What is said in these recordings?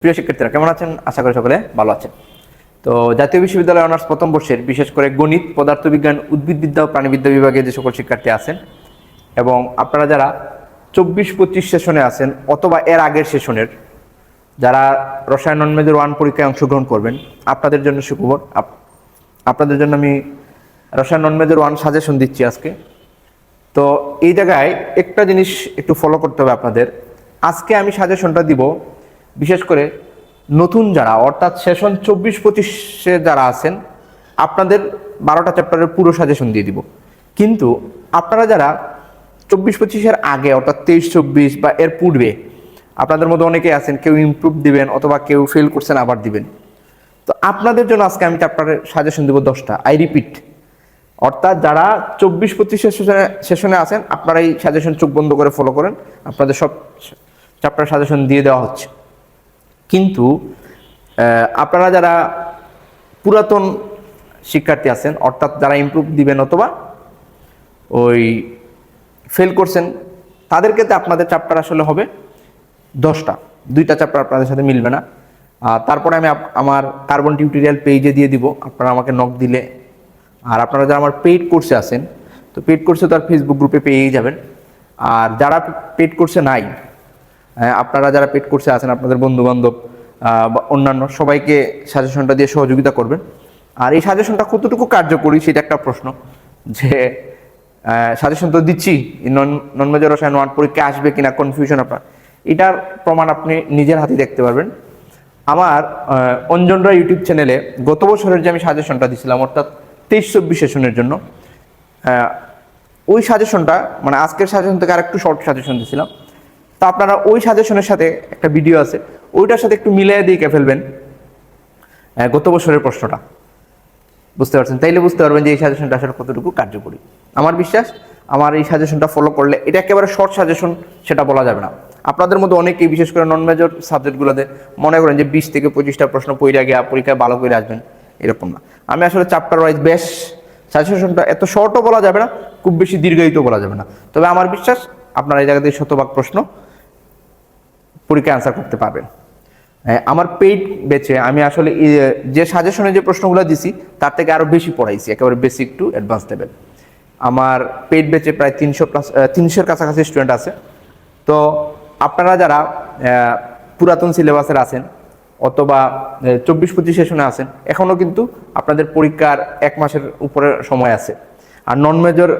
প্রিয় শিক্ষার্থীরা কেমন আছেন? আশা করি সকলে ভালো আছেন। তো জাতীয় বিশ্ববিদ্যালয় অনার্স প্রথম বর্ষের বিশেষ করে গণিত, পদার্থবিজ্ঞান, উদ্ভিদবিদ্যা ও প্রাণীবিদ্যা বিভাগে যে সকল শিক্ষার্থী আছেন এবং আপনারা যারা 24-25 সেশনে আছেন অথবা এর আগের সেশনের যারা রসায়ন নন মেজর 1 পরীক্ষায় অংশগ্রহণ করবেন, আপনাদের জন্য সুখবর। আপনাদের জন্য আমি রসায়ন নন মেজর 1 সাজেশন দিচ্ছি আজকে। তো এই জায়গায় একটা জিনিস একটু ফলো করতে হবে আপনাদের। আজকে আমি সাজেশনটা দিব বিশেষ করে নতুন যারা, অর্থাৎ সেশন 24-25-এ যারা আছেন আপনাদের 12টা চ্যাপ্টারের পুরো সাজেশন দিয়ে দিব। কিন্তু আপনারা যারা 24-25-এর আগে অর্থাৎ 23-24 বা এর পূর্বে আপনাদের মধ্যে অনেকেই আছেন, কেউ ইমপ্রুভ দিবেন অথবা কেউ ফেল করছেন আবার দিবেন। তো আপনাদের জন্য আজকে আমি চ্যাপ্টারের সাজেশন দেবো 10টা। আই রিপিট, অর্থাৎ যারা 24-25 সেশনে আছেন আপনারা এই সাজেশন চোখ বন্ধ করে ফলো করেন, আপনাদের সব চ্যাপ্টার সাজেশন দিয়ে দেওয়া হচ্ছে। কিন্তু আপনারা যারা পুরাতন শিক্ষার্থী আছেন অর্থাৎ যারা ইমপ্রুভ দিবেন অথবা ওই ফেল করছেন তাদেরকে তো আপনাদের চ্যাপ্টার আসলে হবে 10টা, 2টা চ্যাপ্টার আপনাদের সাথে মিলবে না। তারপরে আমি আমার কার্বন টিউটোরিয়াল পেজে দিয়ে দিব, আপনারা আমাকে নক দিলে। আর আপনারা যারা আমার পেইড কোর্সে আছেন, তো পেইড কোর্সে তো আর ফেসবুক গ্রুপে পেয়েই যাবেন। আর যারা পেইড কোর্সে নাই, আপনারা যারা পেইড কোর্সে আছেন আপনাদের বন্ধুবান্ধব বা অন্যান্য সবাইকে সাজেশনটা দিয়ে সহযোগিতা করবেন। আর এই সাজেশনটা কতটুকু কার্যকরী সেটা একটা প্রশ্ন, যে সাজেশন তো দিচ্ছি, নন মেজর রসায়ন 1 পরীক্ষা আসবে কিনা কনফিউশন আপনার, এটার প্রমাণ আপনি নিজের হাতে দেখতে পারবেন। আমার অঞ্জনরা ইউটিউব চ্যানেলে গত বছরের যে আমি সাজেশনটা দিছিলাম অর্থাৎ 23-24 সেশনের জন্য, ওই সাজেশনটা মানে আজকের সাজেশন থেকে আর একটু শর্ট সাজেশন দিছিলাম। তো আপনারা ওই সাজেশনের সাথে একটা ভিডিও আছে, ওইটার সাথে একটু মিলিয়ে দিয়ে ফেলবেন গত বছরের প্রশ্নটা, বুঝতে পারছেন? তাইলে বুঝতে পারবেন যে এই সাজেশনটা আসলে কতটুকু কার্যকরী। আমার বিশ্বাস আমার এই সাজেশনটা ফলো করলে, এটা একেবারে শর্ট সাজেশন সেটা বলা যাবে না। আপনাদের মধ্যে অনেকেই বিশেষ করে নন মেজর সাবজেক্টগুলোতে মনে করেন যে 20 থেকে 25টা প্রশ্ন পড়ে গিয়ে পরীক্ষায় ভালো করে আসবেন, এরকম না। আমি আসলে চ্যাপ্টার ওয়াইজ বেশ সাজেশনটা এত শর্টও বলা যাবে না, খুব বেশি দীর্ঘায়িত বলা যাবে না। তবে আমার বিশ্বাস আপনারা এই জায়গাতে শতভাগ প্রশ্ন পরীক্ষায় আনসার করতে পারবেন। আমার পেইড ব্যাচে আমি আসলে যে সাজেশনে যে প্রশ্নগুলো দিছি তার থেকে আরও বেশি পড়াইছি, একেবারে বেসিক টু অ্যাডভান্স লেভেল। আমার পেইড ব্যাচে প্রায় 300-এর কাছাকাছি স্টুডেন্ট আছে। তো আপনারা যারা পুরাতন সিলেবাসের আছেন অথবা 24-25 সেশনে আছেন, এখনও কিন্তু আপনাদের পরীক্ষার 1 মাসের উপরে সময় আছে। আর নন মেজর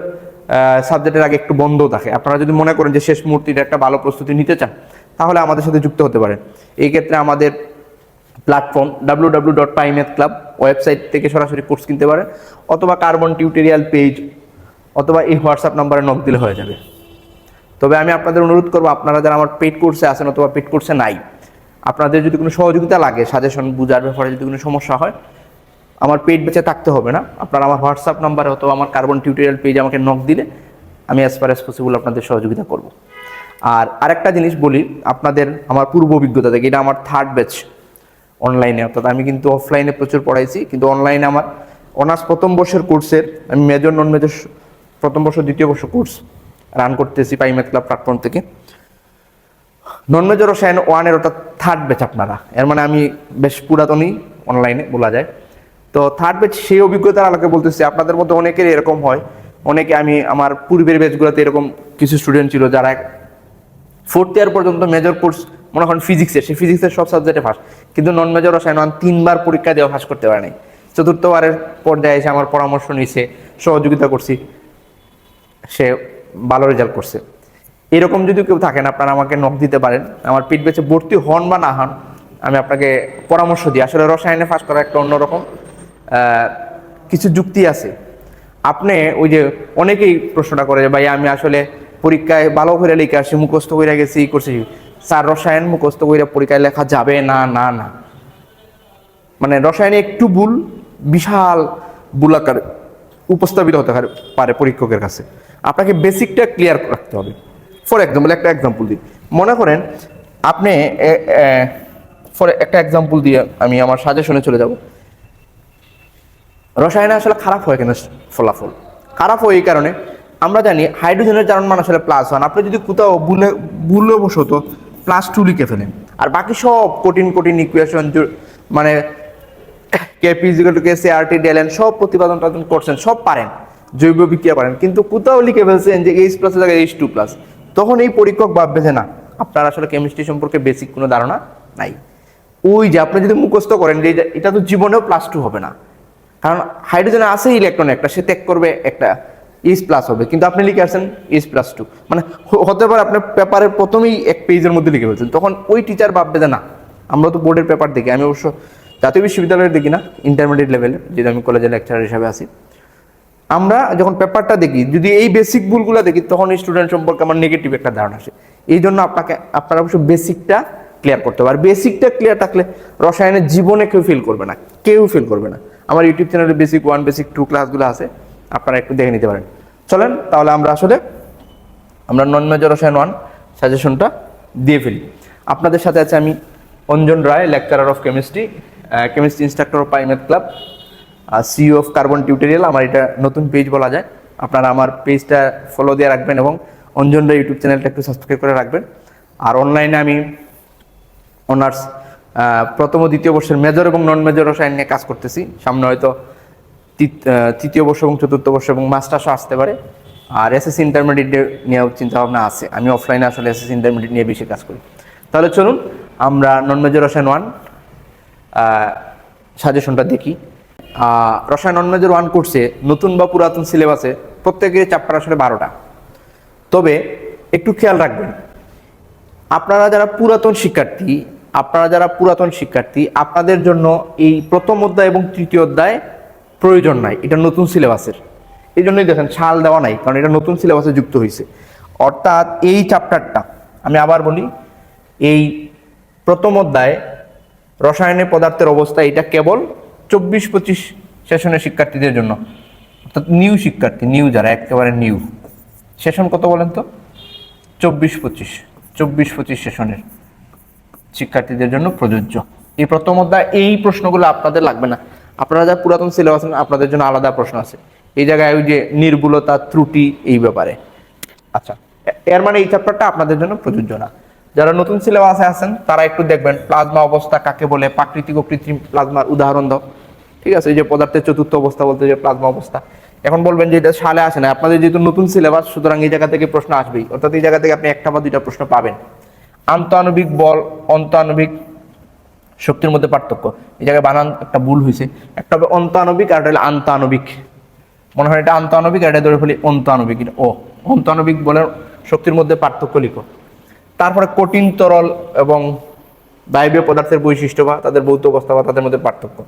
সাবজেক্টের আগে একটু বন্ধও থাকে। আপনারা যদি মনে করেন যে শেষ মুহূর্তে একটা ভালো প্রস্তুতি নিতে চান তাহলে আমাদের সাথে যুক্ত হতে পারেন। এই ক্ষেত্রে আমাদের প্ল্যাটফর্ম www.pymathclub ওয়েবসাইট থেকে সরাসরি কোর্স কিনতে পারেন, অথবা কার্বন টিউটোরিয়াল পেজ অথবা এই হোয়াটসঅ্যাপ নাম্বারে নক দিলে হয়ে যাবে। তবে আমি আপনাদের অনুরোধ করবো, আপনারা যারা আমার পেইড কোর্সে আছেন অথবা পেইড কোর্সে নাই, আপনাদের যদি কোনো সহযোগিতা লাগে, সাজেশন বোঝার ব্যাপারে যদি কোনো সমস্যা হয়, আমার পেইড ব্যাচে থাকতে হবে না। আপনারা আমার হোয়াটসঅ্যাপ নাম্বারে অথবা আমার কার্বন টিউটোরিয়াল পেজে আমাকে নক দিলে আমি অ্যাজ ফার অ্যাজ পসিবল আপনাদের সহযোগিতা করব। আর আরেকটা জিনিস বলি আপনাদের, আমার পূর্ব অভিজ্ঞতা থেকে, এটা আমার 3rd ব্যাচ অনলাইনে, অর্থাৎ আমি কিন্তু অফলাইনে প্রচুর পড়াইছি, কিন্তু অনলাইনে আমার অনার্স প্রথম বর্ষের কোর্সের আমি মেজর নন মেজর প্রথম বর্ষ দ্বিতীয় বর্ষ কোর্স রান করতেছি পাইম্যাথ ক্লাব প্ল্যাটফর্ম থেকে। নন মেজর রসায়ন 1-এর অর্থাৎ 3rd ব্যাচ আপনারা, এর মানে আমি বেশ পুরাতনই অনলাইনে বলা যায়। তো 3rd ব্যাচ সেই অভিজ্ঞতার আলোকে বলতেছি, আপনাদের মধ্যে অনেকের এরকম হয়, অনেকে আমি আমার পূর্বের ব্যাচগুলোতে এরকম কিছু স্টুডেন্ট ছিল যারা 4th ইয়ার পর্যন্ত মেজর কোর্স মনে করেন ফিজিক্সের, সেই ফিজিক্সের সব সাবজেক্টে ফার্স্ট, কিন্তু নন মেজর রসায়ন 1 3বার পরীক্ষা দেওয়া ফার্স্ট করতে পারে নাই। 4র্থ বারের পর্যায়ে এসে আমার পরামর্শ নিয়েছে, সহযোগিতা করছি, সে ভালো রেজাল্ট করছে। এরকম যদি কেউ থাকেন আপনারা আমাকে নক দিতে পারেন। আমার পেইড ব্যাচে ভর্তি হন বা না হন, আমি আপনাকে পরামর্শ দিই। আসলে রসায়নে ফার্স্ট করা একটা অন্যরকম কিছু যুক্তি আছে। আপনি ওই যে অনেকেই প্রশ্নটা করে যে ভাই আমি আসলে পরীক্ষায় ভালো করে লিখে আসি, মুখস্থ করে গেছি করছি, স্যার রসায়ন মুখস্থ করে পরীক্ষায় লেখা যাবে না? না না, মানে রসায়নে একটু ভুল বিশাল ভুল আকারে উপস্থাপিত হতে পারে পরীক্ষকের কাছে। আপনাকে বেসিকটা ক্লিয়ার রাখতে হবে। ফর এক্সাম্পল একটা এক্সাম্পল দিই, মনে করেন আপনি একটা এক্সাম্পল দিয়ে আমি আমার সাজেশনে চলে যাব। রসায়নে আসলে খারাপ হয় কেন ফলাফল? খারাপ হয় এই কারণে, আমরা জানি হাইড্রোজেনের জারণ মান আসলে +1, আপনি যদি কোথাও ভুলে বসতো +2 লিখে ফেলেন, আর বাকি সব কঠিন কঠিন ইকুয়েশন মানে KP equal to KC RT ডেলেন সব প্রতিপাদন করছেন, সব পারেন, জৈব বিক্রিয়া পারেন, কিন্তু কোথাও লিখে ফেলছেন যে H+ এর জায়গায় H2+, তখন এই পরীক্ষক ভাববে যে না আপনার আসলে কেমিস্ট্রি সম্পর্কে বেসিক কোনো ধারণা নাই। ওই যে আপনি যদি মুখস্থ করেন যে এটা তো জীবনেও +2 হবে না, কারণ হাইড্রোজেনে আছে ইলেকট্রন একটা, সে ত্যাগ করবে একটা, H+ হবে, কিন্তু আপনি লিখে আসছেন H+2, মানে হতে পারে আপনার পেপারের প্রথমেই এক পেজের মধ্যে লিখে ফেলছেন, তখন ওই টিচার ভাববে যে না, আমরা তো বোর্ডের পেপার দেখি, আমি অবশ্য জাতীয় বিশ্ববিদ্যালয়ের দেখি না, ইন্টারমিডিয়েট লেভেলে যেটা আমি কলেজের লেকচারার হিসাবে আছি, আমরা যখন পেপারটা দেখি যদি এই বেসিক ভুলগুলো দেখি তখন এই স্টুডেন্ট সম্পর্কে আমার নেগেটিভ একটা ধারণা আসে। এই জন্য আপনারা অবশ্য বেসিকটা ক্লিয়ার করতে হবে, আর বেসিকটা ক্লিয়ার থাকলে রসায়নের জীবনে কেউ ফেল করবে না, কেউ ফেল করবে না। আমার ইউটিউব চ্যানেলে বেসিক 1 বেসিক 2 ক্লাসগুলো আছে, আপনারা একটু দেখে নিতে পারেন। চলেন তাহলে আমরা নন মেজর রসায়ন 1 সাজেশনটা দিয়ে ফেলি। আপনাদের সাথে আছে আমি Anjan Roy, lecturer of chemistry, chemistry instructor of Pimath club, CEO of carbon tutorial. আমার এটা নতুন পেজ বলা যায়, আপনারা আমার পেজটা ফলো দিয়ে রাখবেন এবং অঞ্জন রায় ইউটিউব চ্যানেলটা একটু সাবস্ক্রাইব করে রাখবেন। আর অনলাইনে আমি অনার্স প্রথম ও দ্বিতীয় বর্ষের মেজর এবং নন মেজর রসায়ন নিয়ে কাজ করতেছি। সামনে হয়তো তৃতীয় বর্ষ এবং চতুর্থ বর্ষ এবং মাস্টার্সও আসতে পারে। আর এসএসসি ইন্টারমিডিয়েট নিয়েও চিন্তাভাবনা আছে, আমি অফলাইনে আসলে এসএসসি ইন্টারমিডিয়েট নিয়ে বেশি কাজ করি। তাহলে চলুন আমরা নন মেজর রসায়ন 1 সাজেশনটা দেখি। রসায়ন নন মেজর 1 কোর্সে নতুন বা পুরাতন সিলেবাসে প্রত্যেকের চ্যাপ্টার আসলে 12টা। তবে একটু খেয়াল রাখবেন, আপনারা যারা পুরাতন শিক্ষার্থী আপনাদের জন্য এই প্রথম অধ্যায় এবং তৃতীয় অধ্যায় প্রয়োজন নাই, এটা নতুন সিলেবাসের। এই জন্যই দেখেন সাল দেওয়া নাই, কারণ এটা নতুন সিলেবাসে যুক্ত হয়েছে। অর্থাৎ এই চ্যাপ্টারটা, আমি আবার বলি, এই প্রথম অধ্যায় রসায়নের পদার্থের অবস্থা, এটা কেবল 24-25 সেশনের শিক্ষার্থীদের জন্য, অর্থাৎ নিউ শিক্ষার্থী, নিউ যারা একেবারে নিউ। সেশন কত বলেন তো? 24-25 সেশনের শিক্ষার্থীদের জন্য প্রযোজ্য এই প্রথম অধ্যায়। এই প্রশ্নগুলো আপনাদের লাগবে না, আপনারা যা পুরাতন সিলেবাস আপনাদের জন্য আলাদা প্রশ্ন আছে এই জায়গায়, ওই যে নির্ভুলতা, ত্রুটি, এই ব্যাপারে। আচ্ছা, এর মানে এই চ্যাপ্টারটা আপনাদের জন্য প্রযোজ্য না। যারা নতুন সিলেবাসে আছেন তারা একটু দেখবেন প্লাজমা অবস্থা কাকে বলে, প্রাকৃতিক ও কৃত্রিম প্লাজমার উদাহরণ দাও, ঠিক আছে? এই যে পদার্থের চতুর্থ অবস্থা বলতে যে প্লাজমা অবস্থা, এখন বলবেন যে এটা সালে আসে না, আপনাদের যেহেতু নতুন সিলেবাস সুতরাং এই জায়গা থেকে প্রশ্ন আসবেই, অর্থাৎ এই জায়গা থেকে আপনি একটা বা দুইটা প্রশ্ন পাবেন। আন্তঃআণবিক বল, অন্তঃআণবিক শক্তির মধ্যে পার্থক্য, এই জায়গায় বানান একটা ভুল হয়েছে, একটা হবে অন্তঃআণবিক আর একটা হলো আন্তঃআণবিক, মনে হয় এটা আন্তঃআণবিক আর এটা ধরে ফেলি অন্তঃআণবিক। ও অন্তঃআণবিক বলের শক্তির মধ্যে পার্থক্য লিখো। তারপরে কঠিন তরল এবং বায়বীয় পদার্থের বৈশিষ্ট্য বা তাদের ভৌত অবস্থা বা তাদের মধ্যে পার্থক্য।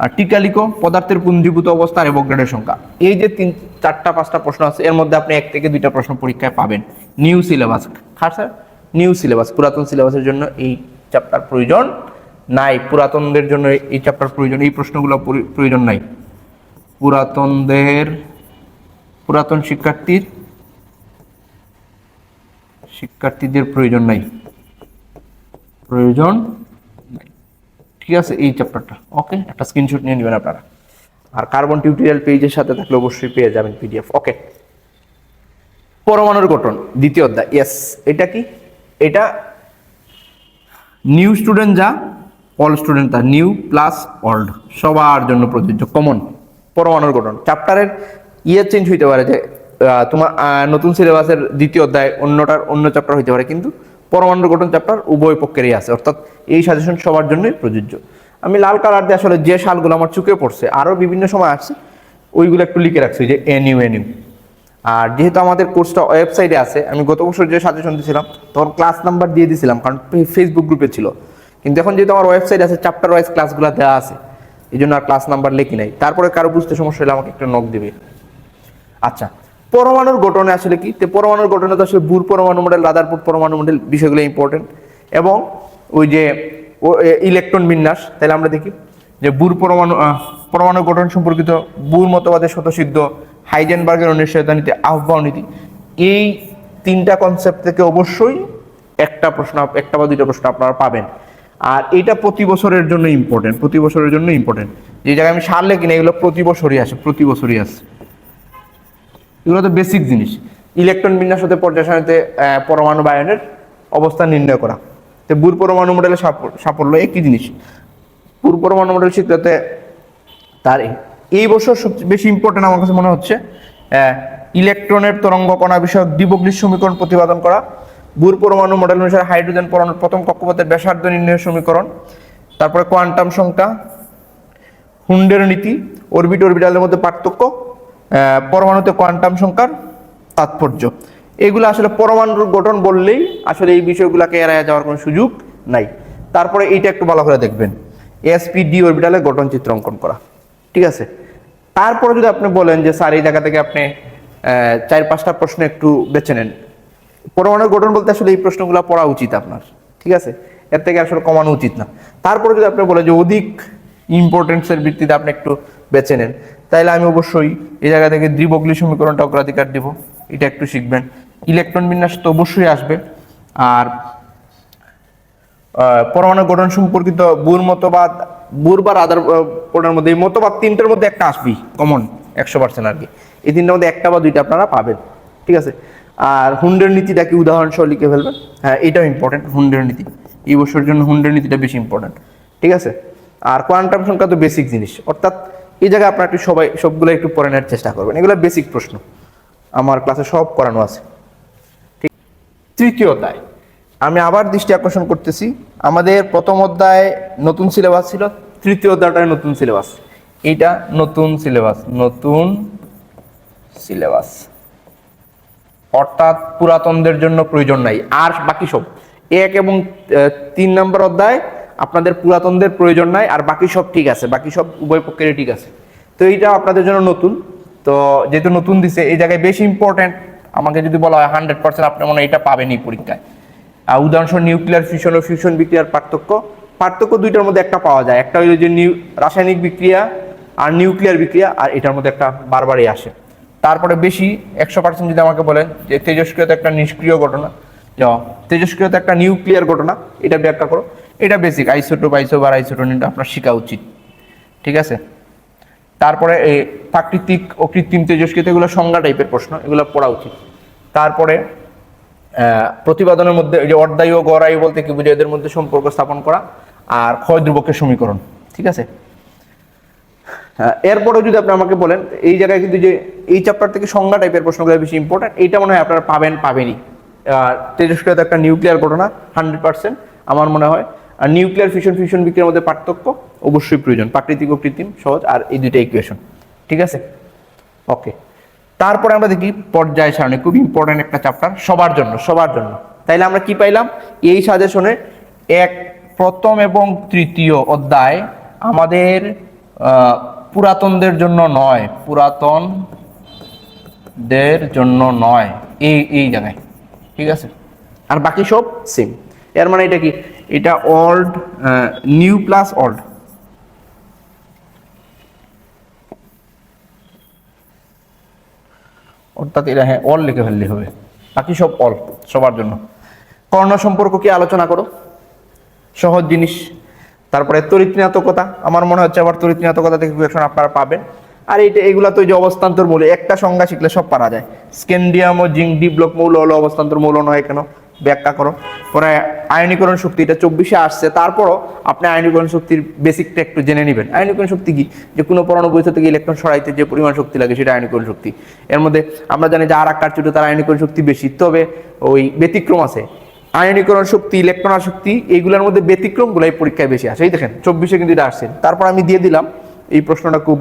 আর টিকা লিখো পদার্থের পুঞ্জীভূত অবস্থা আর অ্যাভোগাড্রোর সংখ্যা। এই যে 3-4-5টা প্রশ্ন আছে, এর মধ্যে আপনি 1 থেকে 2টা প্রশ্ন পরীক্ষায় পাবেন। New syllabus, sir new syllabus, পুরাতন সিলেবাসের জন্য এই চ্যাপ্টার প্রয়োজন নাই, পুরাতনদের জন্য এই চ্যাপ্টার প্রয়োজন, এই প্রশ্নগুলো প্রয়োজন নাই। পুরাতন শিক্ষার্থীদের প্রয়োজন নাই, ঠিক আছে এই চ্যাপ্টারটা। ওকে, একটা স্ক্রিনশট নিয়ে নেবেন আপনারা, আর কার্বন টিউটোরিয়াল পেজের সাথে থাকলে অবশ্যই পেয়ে যাবেন পিডিএফ। ওকে, পরমাণুর গঠন দ্বিতীয় অধ্যায়। ইয়েস, এটা কি? এটা নিউ স্টুডেন্ট যা, অল স্টুডেন্ট তা, নিউ প্লাস ওল্ড সবার জন্য প্রযোজ্য, কমন। পরমাণুর গঠন চ্যাপ্টারের চেঞ্জ হইতে পারে, যে তোমার নতুন সিলেবাসের দ্বিতীয় অধ্যায় অন্য চ্যাপ্টার হইতে পারে, কিন্তু পরমাণুর গঠন চ্যাপ্টার উভয় পক্ষেরই আছে, অর্থাৎ এই সাজেশন সবার জন্যই প্রযোজ্য। আমি লাল কালার দিয়ে আসলে যে সালগুলো আমার চোখে পড়ছে, আরও বিভিন্ন সময় আসছে, ওইগুলো একটু লিখে রাখছি, যে এনইউ। আর যেহেতু আমাদের কোর্সটা ওয়েবসাইটে আছে, আমি গত বছর যে সাজেশন দিয়েছিলাম তখন ক্লাস নাম্বার দিয়ে দিয়েছিলাম, কারণ ফেসবুক গ্রুপে ছিল, কিন্তু এখন যেহেতু আমার ওয়েবসাইট আছে চ্যাপ্টার ওয়াইজ ক্লাসগুলো দেওয়া আছে, এই জন্য আর ক্লাস নাম্বার লিখি নাই। তারপরে কারো বুঝতে সমস্যা হলে আমাকে একটা নক দেবে। আচ্ছা, পরমাণুর গঠনে আসলে কি? পরমাণুর গঠনে তো আসলে বুর পরমাণু মডেল, রাদারফোর্ড পরমাণু মডেল, বিষয়গুলো ইম্পর্টেন্ট, এবং ওই যে ইলেকট্রন বিন্যাস। তাহলে আমরা দেখি যে বুর পরমাণু গঠন সম্পর্কিত বুর মতবাদের স্বতঃসিদ্ধ, হাইজেনবার্গের অনিশ্চয়তা নীতি, আহ্বান নীতি, এই 3টা কনসেপ্ট থেকে অবশ্যই একটা বা 2টা প্রশ্ন আপনারা পাবেন। আর এটা প্রতি বছরের জন্য ইম্পর্টেন্ট, যে জায়গায় আমি সাল লিখি না, এগুলো প্রতি বছরই আসে। এগুলো তো বেসিক জিনিস। ইলেকট্রন বিন্যাস হতে পর্যায় সারণীতে পরমাণু বা আয়নের অবস্থান নির্ণয় করা, তো তো বুর পরমাণু মডেলের সাফল্য একই জিনিস। বুর পরমাণু মডেল শিখতে তার এই বছর সবচেয়ে বেশি ইম্পর্টেন্ট আমার কাছে মনে হচ্ছে ইলেকট্রনের তরঙ্গ কণা বিষয়ক ডিব্রগলির সমীকরণ প্রতিপাদন করা, বুর পরমাণু মডেল অনুসারে হাইড্রোজেন পরমাণুর প্রথম কক্ষপথের ব্যাসার্ধ নির্ণয়ের সমীকরণ, তারপরে কোয়ান্টাম সংখ্যা, হুন্ডের নীতি, অরবিটালের মধ্যে পার্থক্য, পরমাণুতে কোয়ান্টাম সংখ্যার তাৎপর্য। এগুলো আসলে পরমাণুর গঠন বললেই আসলে এই বিষয়গুলোকে এড়ায় যাওয়ার কোনো সুযোগ নাই। তারপরে এইটা একটু ভালো করে দেখবেন, sp-d অরবিটালের গঠন চিত্র অঙ্কন করা, ঠিক আছে। তারপরে যদি আপনি বলেন যে স্যার এই জায়গা থেকে আপনি 4-5টা প্রশ্ন একটু বেছে নেন, পরমাণুর গঠন বলতে আসলে এই প্রশ্নগুলো পড়া উচিত আপনার, ঠিক আছে, এর থেকে আসলে কমানো উচিত না। তারপরে যদি আপনি বলেন যে অধিক ইম্পর্টেন্সের ভিত্তিতে আপনি একটু বেছে নেন, তাইলে আমি অবশ্যই এই জায়গা থেকে দ্বিবগলি সমীকরণটা অগ্রাধিকার দিব, এটা একটু শিখবেন। ইলেকট্রন বিন্যাস তো অবশ্যই আসবে, আর পরমাণু গঠন সম্পর্কিত বুর বা রাদার পোর্ডের মধ্যে এই মতবাদ 3টার মধ্যে একটা আসবেই কমন 100% আর কি। এই 3টার মধ্যে একটা বা 2টা আপনারা পাবেন, ঠিক আছে। আর হুন্ডের নীতিটা কি উদাহরণ সহ লিখে ফেলবেন, হ্যাঁ এটাও ইম্পর্টেন্ট। হুন্ডের নীতি এই বছরের জন্য হুন্ডের নীতিটা বেশি ইম্পর্টেন্ট, ঠিক আছে। আর কোয়ান্টাম সংখ্যা তো বেসিক জিনিস, অর্থাৎ এই জায়গায় আপনারা একটু সবগুলো একটু পড়ে নেওয়ার চেষ্টা করবেন, এগুলো বেসিক প্রশ্ন আমার ক্লাসে সব করানো আছে, ঠিক। তৃতীয় অধ্যায় আমি আবার দৃষ্টি আকর্ষণ করতেছি, আমাদের প্রথম অধ্যায়ে নতুন সিলেবাস ছিল, তৃতীয় অধ্যায়টায় নতুন সিলেবাস, এইটা নতুন সিলেবাস, অর্থাৎ পুরাতনদের জন্য প্রয়োজন নাই। আর বাকি সব 1 এবং 3 নম্বর অধ্যায় আপনাদের পুরাতনদের প্রয়োজন নাই, আর বাকি সব ঠিক আছে, বাকি সব উভয় পক্ষেরই ঠিক আছে। তো এইটা আপনাদের জন্য নতুন, তো যেহেতু নতুন দিছে এই জায়গায় বেশি ইম্পর্টেন্ট আমাকে যদি বলা হয় 100% আপনি মনে হয় এটা পাবেনই পরীক্ষায়। উদাহরণস্বরূপ নিউক্লিয়ার ফিউশন ও ফিউশন বিক্রিয়ার পার্থক্য 2টার মধ্যে একটা পাওয়া যায়, একটা হলো যে রাসায়নিক বিক্রিয়া আর নিউক্লিয়ার বিক্রিয়া, আর এটার মধ্যে একটা বারবারই আসে। তারপরে বেশি 100% যদি আমাকে বলেন যে তেজস্ক্রিয়তা একটা নিষ্ক্রিয় ঘটনা, তেজস্ক্রিয়তা একটা নিউক্লিয়ার ঘটনা, এটা ব্যাখ্যা করো, এটা বেসিক আইসোটোপ আইসোবার আইসোটোনিনটা আপনার শেখা উচিত, ঠিক আছে। তারপরে এই প্রাকৃতিক ও কৃত্রিম তেজস্ক্রিয়তা এগুলো সংজ্ঞা টাইপের প্রশ্ন, এগুলো পড়া উচিত। তারপরে প্রতিপাদনের মধ্যে যে অর্ধায়ু ও গড়ায়ু বলতে কি বুঝে, এদের মধ্যে সম্পর্ক স্থাপন করা, আর ক্ষয় ধ্রুবকের সমীকরণ, ঠিক আছে। এরপরে যদি আপনি আমাকে বলেন এই জায়গায় কিন্তু যে এই চ্যাপ্টার থেকে সংজ্ঞা টাইপের প্রশ্নগুলো বেশি ইম্পর্টেন্ট, এইটা মনে হয় আপনারা পাবেনই। তেজস্ক্রিয়তা একটা নিউক্লিয়ার ঘটনা 100% আমার মনে হয়, আর নিউক্লিয়ার ফিউশন বিক্রিয়ার মধ্যে পার্থক্য অবশ্যই প্রয়োজন, প্রাকৃতিক ও কৃত্রিম সহজ, আর এই 2টা ইকুয়েশন, ঠিক আছে, ওকে। তারপরে আমরা দেখি পর্যায় সারণী, খুব ইম্পর্টেন্ট একটা চ্যাপ্টার সবার জন্য। তাইলে আমরা কি পাইলাম, এই সাজেশনে প্রথম এবং তৃতীয় অধ্যায় আমাদের পুরাতনদের জন্য নয়, এই জায়গায়, ঠিক আছে। আর বাকি সব সেম। এর মানে এটা কি, এটা ওল্ড নিউ প্লাস ওল্ড, অর্থাৎ এটা হ্যাঁ অল লিখে ফেললে হবে, বাকি সব অল সবার জন্য। কর্ণ সম্পর্ক কি আলোচনা করো, সহজ জিনিস। তারপরে তড়িৎ-ঋণাত্মকতা, আমার মনে হচ্ছে আবার তড়িৎ-ঋণাত্মকতা থেকে ইকুয়েশন আপনারা পাবেন। আর এগুলা তো যে অবস্থান্তর মৌল, একটা সংজ্ঞা শিখলে সব পারা যায়। স্ক্যান্ডিয়াম ও জিঙ্ক ডি ব্লক মৌল হলো অবস্থান্তর মৌল নয় কেন, ব্যাখ্যা করো। পরে আয়নীকরণ শক্তি, এটা 24-এ আসছে, তারপরও আপনি আয়নীকরণ শক্তির বেসিকটা একটু জেনে নেবেন। আয়নীকরণ শক্তি কি, যে কোনো পরমাণু বৈশিষ্ট্য থেকে ইলেকট্রন সরাইতে যে পরিমাণ শক্তি লাগে সেটা আয়নীকরণ শক্তি। এর মধ্যে আমরা জানি যে আর আকার ছোট, তার আয়নীকরণ শক্তি বেশি, তবে ওই ব্যতিক্রম আছে। আয়নীকরণ শক্তি, ইলেকট্রন শক্তি, এইগুলোর মধ্যে ব্যতিক্রমগুলাই পরীক্ষায় বেশি আসে। এই দেখেন 24-এ কিন্তু এটা আসছে। তারপর আমি দিয়ে দিলাম, এই প্রশ্নটা খুব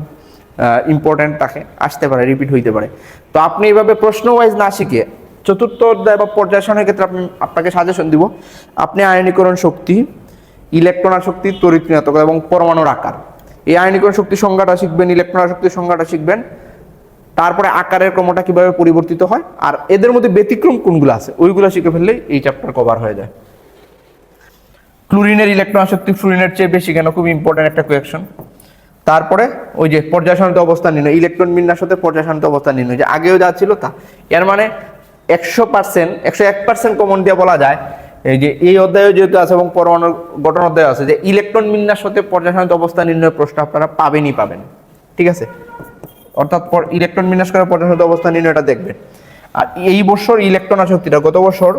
ইম্পর্টেন্ট, তাকে আসতে পারে, রিপিট হইতে পারে। তো আপনি এইভাবে প্রশ্ন ওয়াইজ না শিখে চতুর্থ অধ্যায় বা পর্যায় সারণীর ক্ষেত্রে আপনাকে সাজেশন দিব, আপনি আয়নীকরণ শক্তি, ইলেকট্রন শক্তি, তড়িৎ-ঋণাত্মকতা এবং পরমাণুর আকার, এই আয়নীকরণ শক্তির সংজ্ঞাটা শিখবেন, ইলেকট্রন শক্তির সংজ্ঞাটা শিখবেন। তারপরে আকারের ক্রমটা কিভাবে পরিবর্তিত হয়, আর এদের মধ্যে ব্যতিক্রম কোনগুলো আছে ওইগুলো শিখে ফেললেই এই চ্যাপ্টার কভার হয়ে যায়। ক্লোরিনের ইলেকট্রন শক্তি ফ্লুরিনের চেয়ে বেশি কেন, খুব ইম্পর্টেন্ট একটা কোয়েকশন। তারপরে ওই যে পর্যায় সারণীতে অবস্থান নির্ণয়, ইলেকট্রন বিন্যাস হতে পর্যায় সারণীতে অবস্থান নির্ণয়, যে আগেও যা ছিল তা। এর মানে 101% কমন দিয়ে বলা যায় এই যে এই অধ্যায়ে যেহেতু আছে এবং পরমাণু গঠন অধ্যায় আছে, যে ইলেকট্রন বিন্যাস হতে পর্যায় সারণীতে অবস্থান নির্ণয় প্রশ্ন আপনারা পাবেন, ঠিক আছে। অর্থাৎ ইলেকট্রন বিন্যাস করে পর্যায় সারণীতে অবস্থান নির্ণয়টা দেখবেন। আর এই বছর ইলেকট্রন শক্তিটা, গত বছর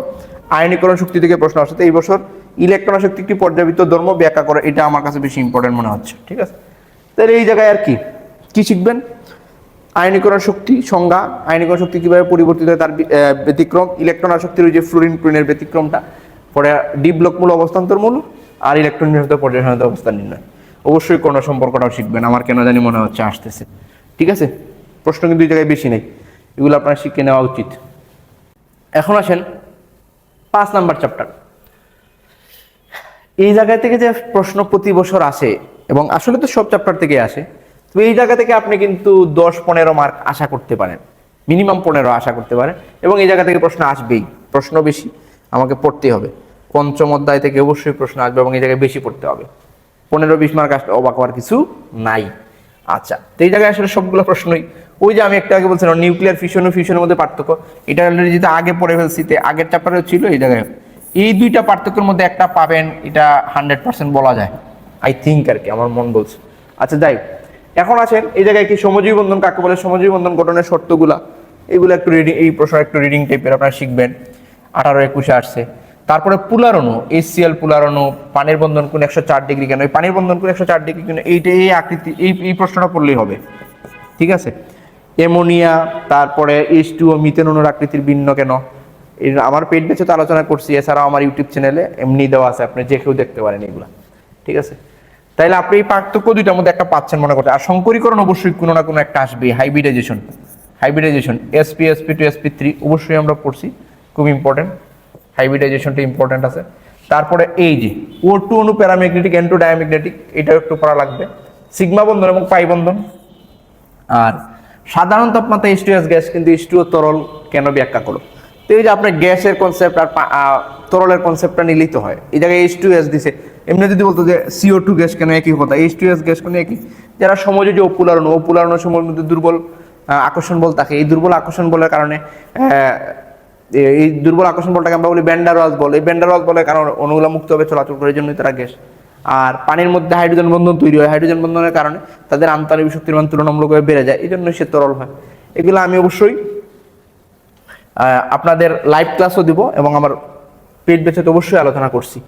আয়নীকরণ শক্তি থেকে প্রশ্ন আসছে, এই বছর ইলেকট্রন আসক্তি একটি পর্যাবৃত্ত ধর্ম ব্যাখ্যা করে, এটা আমার কাছে বেশি ইম্পর্টেন্ট মনে হচ্ছে। ঠিক আছে, তাহলে এই জায়গায় আর কি শিখবেন, আয়নীকরণ শক্তি সংজ্ঞা, আয়নীকরণ শক্তি কিভাবে পরিবর্তিত হয় তার ব্যতিক্রম, ইলেকট্রন আসক্তির ওই যে ফ্লোরিন ক্লোরিনের ব্যতিক্রমটা, পরে ডি ব্লক মূল অবস্থান্তর মূল, আর ইলেকট্রন নির্ভর পর্যায় সারণীতে অবস্থান নির্ণয়। অবশ্যই কোন সম্পর্কটাও শিখবেন, আমার কেন জানি মনে হচ্ছে আসতেছে। ঠিক আছে, প্রশ্ন কিন্তু এই জায়গায় বেশি নেই, এগুলো আপনার শিখে নেওয়া উচিত। এখন আসেন 5 নাম্বার চ্যাপ্টার। এই জায়গা থেকে যে প্রশ্ন প্রতি বছর আসে, এবং আসলে তো সব চ্যাপ্টার থেকে আসে, তো এই জায়গা থেকে আপনি কিন্তু 10-15 মার্ক আশা করতে পারেন, মিনিমাম 15 আশা করতে পারেন, এবং এই জায়গা থেকে প্রশ্ন আসবেই, প্রশ্ন বেশি, আমাকে পড়তে হবে। পঞ্চম অধ্যায় থেকে অবশ্যই প্রশ্ন আসবে এবং এই জায়গায় বেশি পড়তে হবে। 15-20 মার্ক আসলে অবাক হওয়ার কিছু নাই। আচ্ছা, তো এই জায়গায় আসলে সবগুলো প্রশ্নই, ওই যে আমি একটা আগে বলছিলাম নিউক্লিয়ার ফিউশন ও ফিউশনের মধ্যে পার্থক্য, এটা অলরেডি যেটা আগে পড়ে ফেলছি, আগের চ্যাপ্টারেও ছিল। এই জায়গায় এই দুইটা পার্থক্যের মধ্যে একটা পাবেন, এটা 100% বলা যায়, আই থিঙ্ক আর কি, আমার মন বলছে। আচ্ছা যাই, এখন আসেন এই জায়গায় কি সমজীবী বন্ধন কাকে বলে, সমজীবী বন্ধন গঠনের শর্তগুলা, এগুলো একটু রিডিং, এই প্রশ্ন একটু রিডিং টাইপের আপনারা শিখবেন। 18-21 আসছে। তারপরে পুলার অণু, HCl পুলার অণু, পানির বন্ধন কোণ 104 ডিগ্রি কেন, এই পানির বন্ধন কোণ 104 ডিগ্রি কেন, এইটা এই আকৃতি, এই প্রশ্নটা পড়লেই হবে। ঠিক আছে, অ্যামোনিয়া, তারপরে H2O মিথেন অণুর আকৃতির ভিন্ন কেন, আমার পেট বেঁচে তো আলোচনা করছি, এছাড়াও আমার ইউটিউব চ্যানেলে এমনি দেওয়া আছে, আপনি যে কেউ দেখতে পারেন এগুলা। ঠিক আছে, তাইলে আপনি এই পার্থক্য দুইটার মধ্যে একটা পাচ্ছেন মনে করতে। আর সংকরীকরণ অবশ্যই কোনো না কোনো একটা আসবে, হাইব্রিডাইজেশন, sp2sp3 অবশ্যই আমরা পড়ছি, খুব ইম্পর্টেন্ট, হাইব্রিডাইজেশনটা ইম্পর্টেন্ট আছে। তারপরে এই যে O2 অণু প্যারাম্যাগনেটিক, N2 ডায়াম্যাগনেটিক, এটাও একটু পড়া লাগবে, সিগমা বন্ধন এবং পাই বন্ধন। আর সাধারণ তাপমাত্রা H2S গ্যাস কিন্তু H2O তরল কেন ব্যাখ্যা করো। তো এই যে আপনার গ্যাসের কনসেপ্ট আর তরলের কনসেপ্টটা নিলেই তো হয়। এই জায়গায় H2S দিছে, এমনি যদি বলতো যে CO2 গ্যাস কেন, একই কথা, H2S গ্যাস কেন একই। যারা সমযোজী অপুলার অণু, অপুলার অণু সময়ের মধ্যে দুর্বল আকর্ষণ বল থাকে, এই দুর্বল আকর্ষণ বলের কারণে এই দুর্বল আকর্ষণ বলটাকে আমরা বলি ভ্যান ডার ওয়ালস বল, এই ভ্যান ডার ওয়ালস বলের কারণে অণুগুলো মুক্তভাবে চলাচল করে, জন্যই তারা গ্যাস। আর পানির মধ্যে হাইড্রোজেন বন্ধন তৈরি হয়, হাইড্রোজেন বন্ধনের কারণে তাদের আন্তঃআণবিক শক্তির মান তুলনামূলকভাবে বেড়ে যায়, এই জন্য সে তরল হয়। এগুলো আমি অবশ্যই আপনাদের লাইভ ক্লাসও দিব এবং আমার পেট বেঁচে তো অবশ্যই আলোচনা করছি।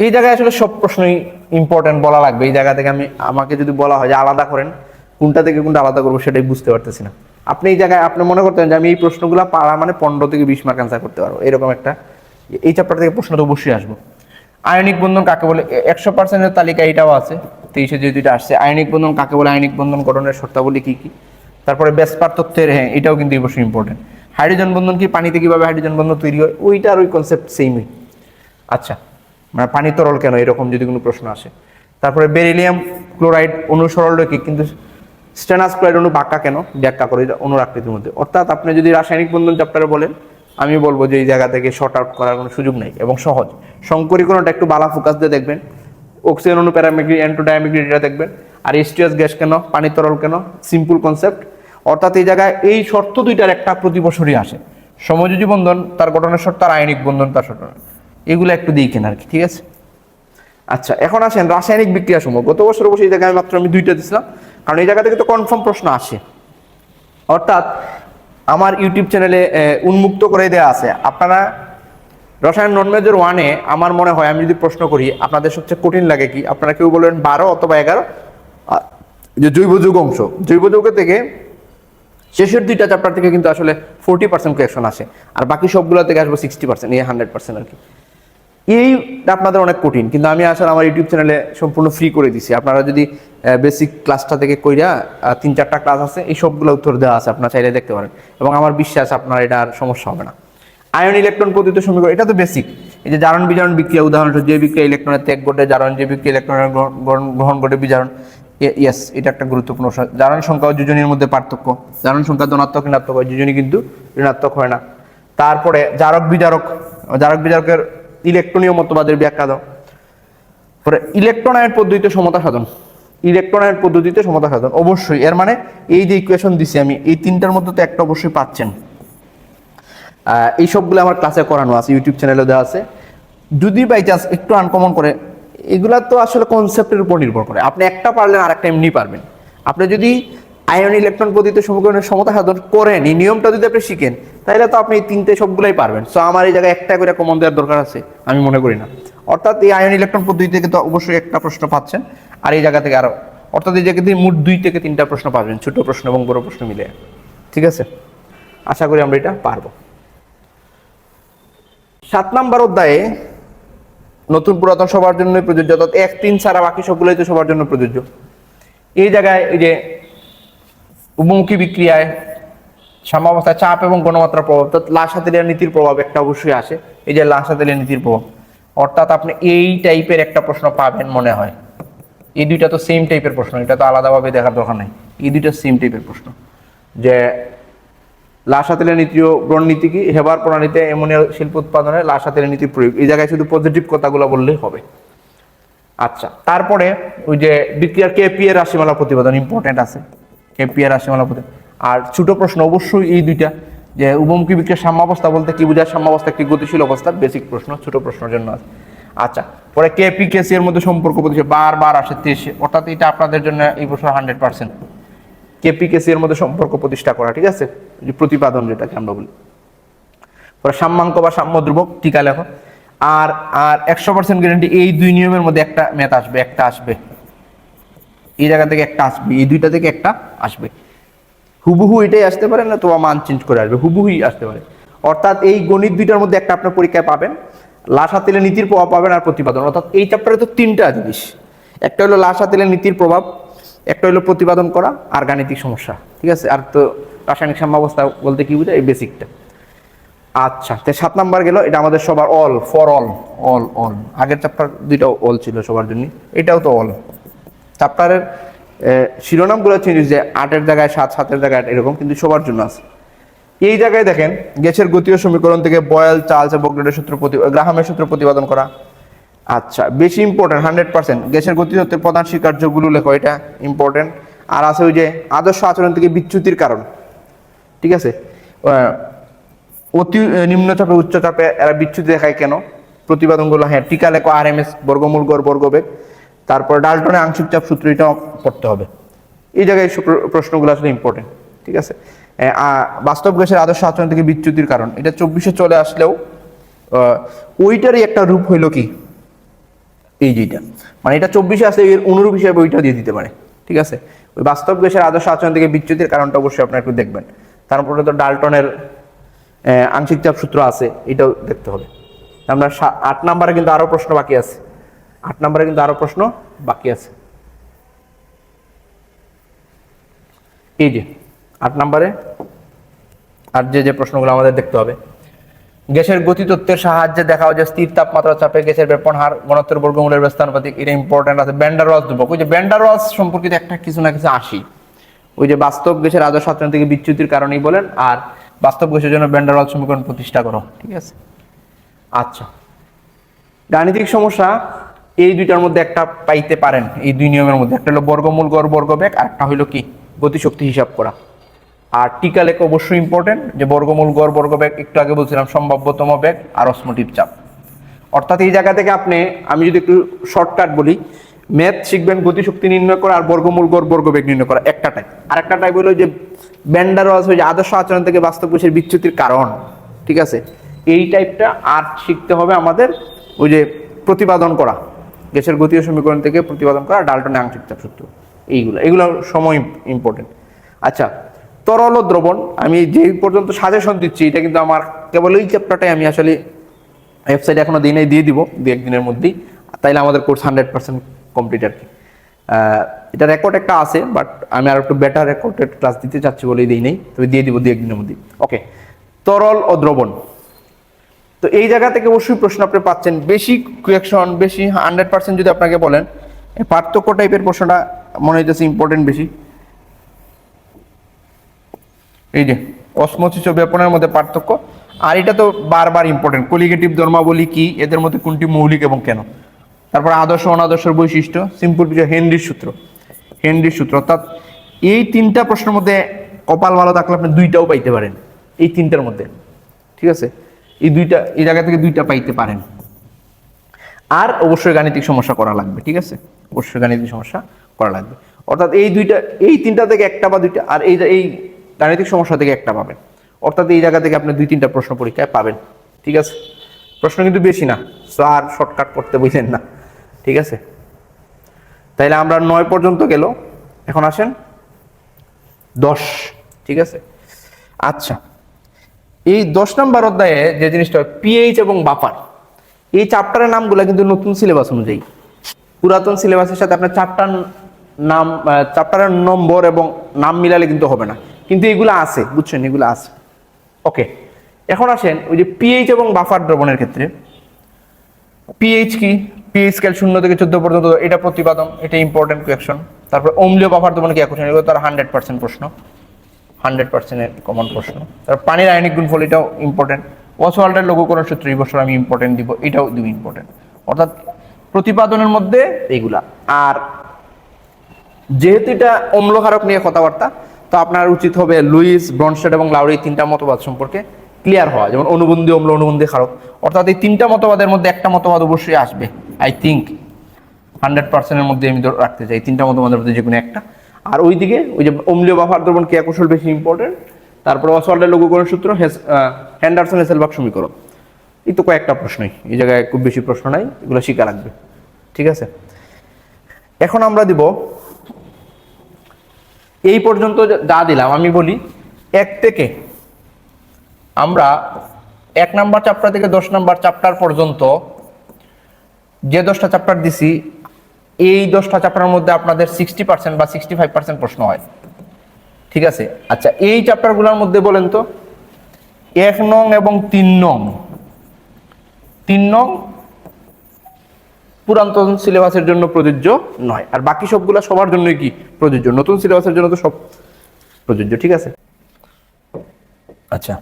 এই জায়গায় আসলে সব প্রশ্নই ইম্পর্টেন্ট বলা লাগবে। এই জায়গা থেকে আমাকে যদি বলা হয় যে আলাদা করেন, কোনটা থেকে কোনটা আলাদা করবো সেটাই বুঝতে পারতেছি না। আপনি এই জায়গায় আপনি মনে করতেন যে আমি এই প্রশ্নগুলো পারা মানে 15-20 মার্ক অ্যান্সার করতে পারবো, এরকম একটা, এই চ্যাপ্টার থেকে প্রশ্ন তো অবশ্যই আসবো। আয়নিক বন্ধন কাকে বলে, 100%-এর তালিকা এটাও আছে, 23-এ যে দুইটা আসছে। আয়নিক বন্ধন কাকে বলে, আয়নিক বন্ধন গঠনের শর্তাবলী কি কি, তারপরে ব্যাসপার তথ্যের, হ্যাঁ এটাও কিন্তু অবশ্যই ইম্পর্টেন্ট। হাইড্রোজেন বন্ধন কি, পানিতে কিভাবে হাইড্রোজেন বন্ধন তৈরি হয়, ওইটা আর ওই কনসেপ্ট সেমই। আচ্ছা, মানে পানি তরল কেন, এরকম যদি কোনো প্রশ্ন আসে। তারপরে বেরিলিয়াম ক্লোরাইড অণু সরলরৈখিক কিন্তু স্টেনাস ক্লোরাইড অণু বাঁকা কেন, ব্যাখ্যা করে অণুর আকৃতির মধ্যে। অর্থাৎ আপনি যদি রাসায়নিক বন্ধন চ্যাপ্টারে বলেন, আমি বলবো যে এই জায়গা থেকে শর্ট আউট করার কোনো সুযোগ নেই এবং সহজ। সংকরীকরণটা একটু বালা ফোকাস দিয়ে দেখবেন, অক্সিজেন অণু প্যারাম্যাগনেটিক, N2 ডায়াম্যাগনেটিক, এটা দেখবেন। আর H2S গ্যাস কেন, পানি তরল কেন, সিম্পল কনসেপ্ট। অর্থাৎ এই জায়গায় এই শর্ত দুইটার একটা প্রতি বছরই আসে, সমযোজী বন্ধন তার গঠনের শর্ত আর আয়নিক বন্ধন তার শর্ত, এগুলো একটু দেখেন আর কি। ঠিক আছে, আচ্ছা এখন আসেন রাসায়নিক বিক্রিয়া সমূহ। গত বছর অবশ্যই এই জায়গায় মাত্র আমি 2টা দিছিলাম, কারণ এই জায়গা থেকে তো কনফার্ম প্রশ্ন আসে। অর্থাৎ আমার ইউটিউব চ্যানেলে উন্মুক্ত করে দেওয়া আছে, আপনারা রসায়ন নন মেজর 1-এ আমার মনে হয় আমি যদি প্রশ্ন করি আপনাদের সবচেয়ে কঠিন লাগে কি, আপনারা কেউ বলবেন 12 অথবা 11, যে জৈব যৌগ অংশ, জৈব যৌগ থেকে শেষের 2টা চ্যাপ্টার থেকে কিন্তু আসলে 40% কোয়েকশন আসে, আর বাকি সবগুলো থেকে আসবে 60%, এই 100% আর কি। এইটা আপনাদের অনেক কঠিন, কিন্তু আমি আসলে আমার ইউটিউব চ্যানেলে সম্পূর্ণ ফ্রি করে দিছি। আপনারা যদি বেসিক ক্লাসটা থেকে কইরা 3-4টা ক্লাস আছে, এই সবগুলো উত্তর দেওয়া আছে, আপনারা চাইলে দেখতে পারেন, এবং আমার বিশ্বাস আপনার এটা আর সমস্যা হবে না। আয়ন ইলেকট্রন পদ্ধতি সমীকরণ, এটা তো বেসিক। এই যে জারণ বিজারণ বিক্রিয়া, উদাহরণস্বরূপ যে বিক্রিয়া ইলেকট্রনের ত্যাগ ঘটে জারণ, যে বিক্রিয়া ইলেকট্রনের গ্রহণ ঘটে বিজারণ। ইয়েস, এটা একটা গুরুত্বপূর্ণ। জারণ সংখ্যা ও যোজনীর মধ্যে পার্থক্য, জারণ সংখ্যা ধনাত্মক ঋণাত্মক হয়, যোজনী কিন্তু ঋণাত্মক হয় না। তারপরে জারক বিজারক, জারক বিজারকের ইলেকট্রনীয় মতবাদের ব্যাখ্যা দাও। পরে ইলেকট্রন আয়ন পদ্ধতিতে সমতা সাধন, ইলেকট্রন আয়ন পদ্ধতিতে সমতা সাধন অবশ্যই, এর মানে এই যে ইকুয়েশন দিছি আমি, এই 3টার মধ্যে তো একটা অবশ্যই পাচ্ছেন। এই সবগুলো আমার ক্লাসে করানো আছে, ইউটিউব চ্যানেলে দেওয়া আছে। যদি বাই চান্স একটু আনকমন করে, এগুলা তো আসলে কনসেপ্টের উপর নির্ভর করে, আপনি একটা পারলেন আর একটা এমনি পারবেন। আপনি যদি আয়ন ইলেকট্রন পদ্ধতিতে সমীকরণের সমতা সাধন করেন, এই নিয়মটা যদি আপনি শিখেন, তাইলে তো আপনি এই তিনটে সবগুলোই পারবেন। সো আমার এই জায়গায় একটা করে কমন দেওয়ার দরকার আছে আমি মনে করি না। অর্থাৎ এই আয়ন ইলেকট্রন পদ্ধতি থেকে তো অবশ্যই একটা প্রশ্ন পাচ্ছেন, আর এই জায়গা থেকে আরো, অর্থাৎ এই জায়গা থেকে মোট 2 থেকে 3টা প্রশ্ন পাবেন, ছোট প্রশ্ন এবং বড় প্রশ্ন মিলে। ঠিক আছে, আশা করি আমরা এটা পারবো। 7 নম্বর অধ্যায়ে নতুন পুরাতন সবার জন্য প্রযোজ্য, অর্থাৎ 1, 3 ছাড়া বাকি সবগুলোই তো সবার জন্য প্রযোজ্য। এই জায়গায় এই যে উপমুখী বিক্রিয়ায় সাম্যাবস্থায় চাপ এবং গণমাত্রার প্রভাব, অর্থাৎ লাসাতেলিয়া নীতির প্রভাব একটা অবশ্যই আসে। এই যে লাসাতেলিয়া নীতির প্রভাব, অর্থাৎ আপনি এই টাইপের একটা প্রশ্ন পাবেন মনে হয়। এই দুইটা তো সেম টাইপের প্রশ্ন, এটা তো আলাদাভাবে দেখার দরকার নাই। এই দুইটা সেম টাইপের প্রশ্ন, যে লাসাতেলিয়া নীতি ও ব্রণ নীতি কি, হেবার প্রণালীতে অ্যামোনিয়া শিল্প উৎপাদনে লাসাতেলিয়া নীতির প্রয়োগ। এই জায়গায় শুধু পজিটিভ কথাগুলো বললেই হবে। আচ্ছা, তারপরে ওই যে বিক্রিয়ার কেপি এর রাশিমালা প্রতিপাদন ইম্পর্টেন্ট আছে, কেপি এর রাশিমালা প্রতিপাদন। আর ছোট প্রশ্ন অবশ্যই এই দুইটা, যে উপমুখী বিক্রিয়ার সাম্যাবস্থা বলতে কি বোঝায়, সাম্যাবস্থা একটি গতিশীল অবস্থার বেসিক প্রশ্ন, ছোট প্রশ্নের জন্য আছে। আচ্ছা, পরে কেপি কেসি এর মধ্যে সম্পর্ক প্রতিষ্ঠা বারবার আসে 23, অর্থাৎ এটা আপনাদের জন্য এই বছর 100%। কেপি কেসি এর মধ্যে সম্পর্ক প্রতিষ্ঠা করা, ঠিক আছে, যে প্রতিপাদন যেটাকে আমরা বলি। পরে সাম্যাঙ্ক বা সাম্য ধ্রুবক টিকা লেখো। আর 100% গ্যারান্টি এই 2 নিয়মের মধ্যে একটা ম্যাথ আসবে, একটা আসবে এই জায়গা থেকে, একটা আসবে এই দুইটা থেকে, একটা আসবে। হুবহু এটাই আসতে পারে, না তোমার মান চেঞ্জ করে আসবে, হুবহুই আসতে পারে। অর্থাৎ এই গণিত দুইটার মধ্যে একটা আপনার পরীক্ষায় পাবেন, লাসাতেলিয়া নীতির প্রভাব পাবেন আর প্রতিপাদন। অর্থাৎ এই চ্যাপ্টারে তো 3টা জিনিস, একটা হলো লাসাতেলিয়া নীতির প্রভাব, একটা হলো প্রতিপাদন করা, আর গাণিতিক সমস্যা। ঠিক আছে, আর তো রাসায়নিক সাম্যাবস্থা বলতে কি বোঝায়, এই বেসিকটা। আচ্ছা, তো 7 নাম্বার গেল, এটা আমাদের সবার all, for all, all all. আগের চ্যাপ্টার 2টা অল ছিল সবার জন্য, এটাও তো অল। চ্যাপ্টারের শিরোনামগুলো চেঞ্জ হয়েছে, 8-এর জায়গায় 7, 7-এর জায়গায় 8, এরকম, কিন্তু সবার জন্য আছে। এই জায়গায় দেখেন, গ্যাসের গতীয় সমীকরণ থেকে বয়েল, চার্লস এবং গ্রাহামের সূত্র প্রতিপাদন করা। আচ্ছা, বেশি ইম্পর্টেন্ট 100%, গ্যাসের গতিতত্ত্বের প্রধান স্বীকার্যগুলো লেখো, এটা ইম্পর্টেন্ট। আর আছে ওই যে আদর্শ আচরণ থেকে বিচ্যুতির কারণ। ঠিক আছে, অতি নিম্নচাপে উচ্চচাপে এরা বিচ্যুতি দেখায় কেন, প্রতিপাদনগুলো। হ্যাঁ, টিকা লেখো, RMS বর্গমূল গড় বর্গবেগ। তারপর ডাল্টনের আংশিক চাপ সূত্র, এটাও পড়তে হবে। এই জায়গায় প্রশ্নগুলো আসলে ইম্পর্টেন্ট। ঠিক আছে, বাস্তব গ্যাসের আদর্শ আচরণ থেকে বিচ্যুতির কারণ, এটা 24-এ চলে আসলেও ওইটারই একটা রূপ হইল কি, এই যেটা, মানে এটা 24-এ আসলে এর অনুরূপ হিসাবে ওইটা দিয়ে দিতে পারে। ঠিক আছে, ওই বাস্তব গ্যাসের আদর্শ আচরণ থেকে বিচ্যুতির কারণটা অবশ্যই আপনারা একটু দেখবেন। তারপরে তো ডাল্টনের আংশিক চাপ সূত্র আছে, এটাও দেখতে হবে। আমরা 8 নাম্বারে কিন্তু আরো প্রশ্ন বাকি আছে, 8 নাম্বারে কিন্তু আরো প্রশ্ন বাকি আছে। এই যে 8 নাম্বারে আর যে প্রশ্নগুলো আমাদের দেখতে হবে, গ্যাসের গতিতত্ত্বের সাহায্যে দেখাও যে স্থির তাপমাত্রা চাপে গ্যাসের ব্যাপন হার ঘনত্বের বর্গমূলের ব্যস্তানুপাতিক, এটা ইম্পর্টেন্ট আছে। ভ্যান ওয়ালস ধ্রুবক, ওই যে ভ্যান ওয়ালস সম্পর্কিত একটা কিছু না কিছু আসি, ওই যে বাস্তব গ্যাসের আদর্শ আচরণ থেকে বিচ্যুতির কারণেই বলেন, আর বাস্তব গ্যাসের জন্য ভ্যান ওয়ালস সমীকরণ প্রতিষ্ঠা করো। ঠিক আছে, আচ্ছা, গাণিতিক সমস্যা এই দুইটার মধ্যে একটা পাইতে পারেন, এই 2 নিয়মের মধ্যে। একটা হলো বর্গমূল গড় বর্গবেগ, আর একটা হলো কি গতিশক্তি হিসাব করা। আর টিকা লেখা অবশ্যই ইম্পর্টেন্ট, যে বর্গমূল গড় বর্গবেগ, একটু আগে বলছিলাম সম্ভাব্যতম বেগ আর অসমোটিভ চাপ। অর্থাৎ এই জায়গা থেকে আপনি, আমি যদি একটু শর্টকাট বলি, ম্যাথ শিখবেন গতিশক্তি নির্ণয় করা আর বর্গমূল গড় বর্গবেগ নির্ণয় করা, একটা টাইপ। আর একটা টাইপ হলো যে ভ্যান ডার ওয়ালস, ওই যে আদর্শ আচরণ থেকে বাস্তব গ্যাসের বিচ্যুতির কারণ। ঠিক আছে, এই টাইপটা আর শিখতে হবে আমাদের, ওই যে প্রতিপাদন করা, গ্যাসের গতীয় সমীকরণ থেকে প্রতিপাদন করা, ডাল্টনের আংশিক চাপ সূত্র, এইগুলো সময় ইম্পর্টেন্ট। আচ্ছা, তরল ও দ্রবণ, আমি যে পর্যন্ত সাজেশন দিচ্ছি, এটা কিন্তু আমার কেবল এই চ্যাপ্টারটাই আমি আসলে ওয়েবসাইটে এখনো দিয়ে দিব 2-1 দিনের মধ্যেই, তাইলে আমাদের কোর্স 100% কমপ্লিট আর কি। এটা রেকর্ড একটা আছে, বাট আমি আর একটু বেটার রেকর্ডেড ক্লাস দিতে চাচ্ছি বলেই দিই নেই, তবে দিয়ে দিব 2-1 দিনের মধ্যে। ওকে, তরল ও দ্রবণ, তো এই জায়গা থেকে অবশ্যই প্রশ্ন আপনি পাচ্ছেন, বেশি কোয়েকশন, বেশি 100% যদি আপনাকে বলেন, পার্থক্য টাইপের প্রশ্নটা মনে হইতেছে ইম্পর্টেন্ট বেশি। এই যে অসমোসিস ও ব্যাপনের মধ্যে পার্থক্য, আর এটা তো বারবার ইম্পর্টেন্ট, কলিগেটিভ ধর্মাবলী কি, এদের মধ্যে কোনটি মৌলিক এবং কেন। তারপর আদর্শ অনাদর্শের বৈশিষ্ট্য, সিম্পল বিষয় হেনরির সূত্র। অর্থাৎ এই 3টা প্রশ্নের মধ্যে কপাল ভালো থাকলে আপনি 2টাও পাইতে পারেন, এই 3টার মধ্যে। ঠিক আছে, এই জায়গা থেকে 2টা পাইতে পারেন। আর অবশ্যই গাণিতিক সমস্যা করা লাগবে। ঠিক আছে, অবশ্যই গাণিতিক সমস্যা করা লাগবে। অর্থাৎ এই 3টা থেকে একটা বা 2টা, আর এই গাণিতিক সমস্যা থেকে একটা পাবেন। অর্থাৎ এই জায়গা থেকে আপনি 2-3টা প্রশ্ন পরীক্ষায় পাবেন। ঠিক আছে, প্রশ্ন কিন্তু বেশি না, সো আর শর্টকাট করতে বুঝলেন না। ঠিক আছে, তাইলে আমরা 9 পর্যন্ত গেল, এখন আসেন 10। ঠিক আছে, আচ্ছা এই 10 নম্বর অধ্যায়ে যে জিনিসটা পিএইচ এবং বাফার, এই চ্যাপ্টারের নামগুলো কিন্তু নতুন সিলেবাস অনুযায়ী, পুরাতন সিলেবাসের সাথে আপনার চ্যাপ্টারের নম্বর এবং নাম মিলালে কিন্তু হবে না, কিন্তু এগুলো আছে, বুঝছেন, এগুলো আছে। ওকে, এখন আসেন ওই যে পিএইচ এবং বাফার দ্রবণের ক্ষেত্রে। পিএইচ কি? পিএইচ স্কেল 0 থেকে 14 পর্যন্ত, এটা প্রতিপাদন, এটা ইম্পর্টেন্ট কোয়েকশন। তারপর অম্লীয় বাফার দ্রবণ কি কোয়েকশন, এগুলো তার 100% প্রশ্ন, 100% এর কমন প্রশ্ন। তারপর পানির আয়নিক গুণফল, এটাও ইম্পর্টেন্ট। ওয়াসওয়াল্ডের লঘুকরণ সূত্র এই বছর আমি ইম্পর্টেন্ট দিব, এটাও দিব ইম্পর্টেন্ট। অর্থাৎ প্রতিপাদনের মধ্যে এইগুলা। আর যেহেতু এটা অম্লকারক নিয়ে কথাবার্তা, তো আপনার উচিত হবে লুইস, ব্রনস্টেড এবং লাউরি 3টা মতবাদ সম্পর্কে ক্লিয়ার হওয়া, যেমন অনুবন্ধী অম্ল, অনুবন্ধী ক্ষারক। অর্থাৎ এই 3টা মতবাদের মধ্যে একটা মতবাদ অবশ্যই আসবে, আই থিঙ্ক 100% এর মধ্যে আমি রাখতে চাই 3টা মতবাদের মধ্যে যে কোনো একটা। আর ওইদিকে ওই যে অম্লীয় বাফার দ্রবণ ক্রিয়া কৌশল বেশি ইম্পর্টেন্ট। তারপরে ওয়াসওয়াল্ডের লঘুকরণ সূত্র, হেন্ডারসন হেসেলবার্গ সমীকরণ, এই তো কয়েকটা প্রশ্নই, এই জায়গায় খুব বেশি প্রশ্ন নাই, এগুলো শিখা লাগবে। ঠিক আছে, এখন আমরা দিব এই পর্যন্ত যা দিলাম, আমি বলি 1 থেকে আমরা 1 নাম্বার চ্যাপ্টার থেকে 10 নাম্বার চ্যাপ্টার পর্যন্ত যে 10টা চ্যাপ্টার দিছি, এই 10টা চ্যাপ্টারের মধ্যে আপনাদের 60% বা 65% প্রশ্ন হয়। ঠিক আছে, আচ্ছা এই চ্যাপ্টারগুলোর মধ্যে বলেন তো 1 নং এবং 3 নং পুরাতন সিলেবাসের জন্য প্রযোজ্য নয়, আর বাকি সবগুলা সবার জন্যই কি প্রযোজ্য, নতুন সিলেবাসের জন্য তো সব প্রযোজ্য। ঠিক আছে, আচ্ছা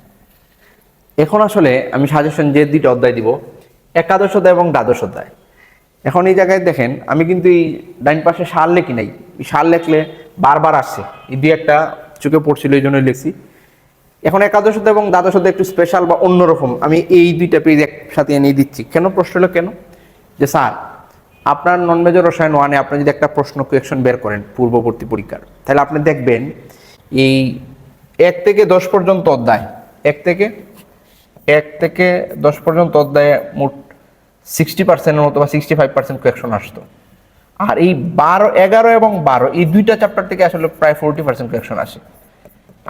এখন আসলে আমি সাজেশন যে 2টা অধ্যায় দিব, একাদশ অধ্যায় এবং দ্বাদশ অধ্যায়। এখন এই জায়গায় দেখেন আমি কিন্তু এই ডাইন পাশে সাল লেখি নাই, সাল লেখলে বারবার আসছে, এই 2-1টা চোখে পড়ছিল, এই জন্যই লিখছি। এখন একাদশ অধ্যায় এবং দ্বাদশ অধ্যায় একটু স্পেশাল বা অন্যরকম, আমি এই 2টা পেজ একসাথে এনে দিচ্ছি। কেন প্রশ্ন হলো কেন, যে স্যার আপনার নন মেজর রসায়ন 1-এ আপনি যদি একটা প্রশ্ন কোয়েকশন বের করেন পূর্ববর্তী পরীক্ষার, তাহলে আপনি দেখবেন এই 1 থেকে 10 পর্যন্ত অধ্যায়, 1 থেকে 10 পর্যন্ত অধ্যায়ে মোট 60% মতো বা 65% কোয়েকশন আসতো। আর এই 12, 11 এবং 12 এই 2টা চ্যাপ্টার থেকে আসলে প্রায় 40% কোয়েকশন আসে।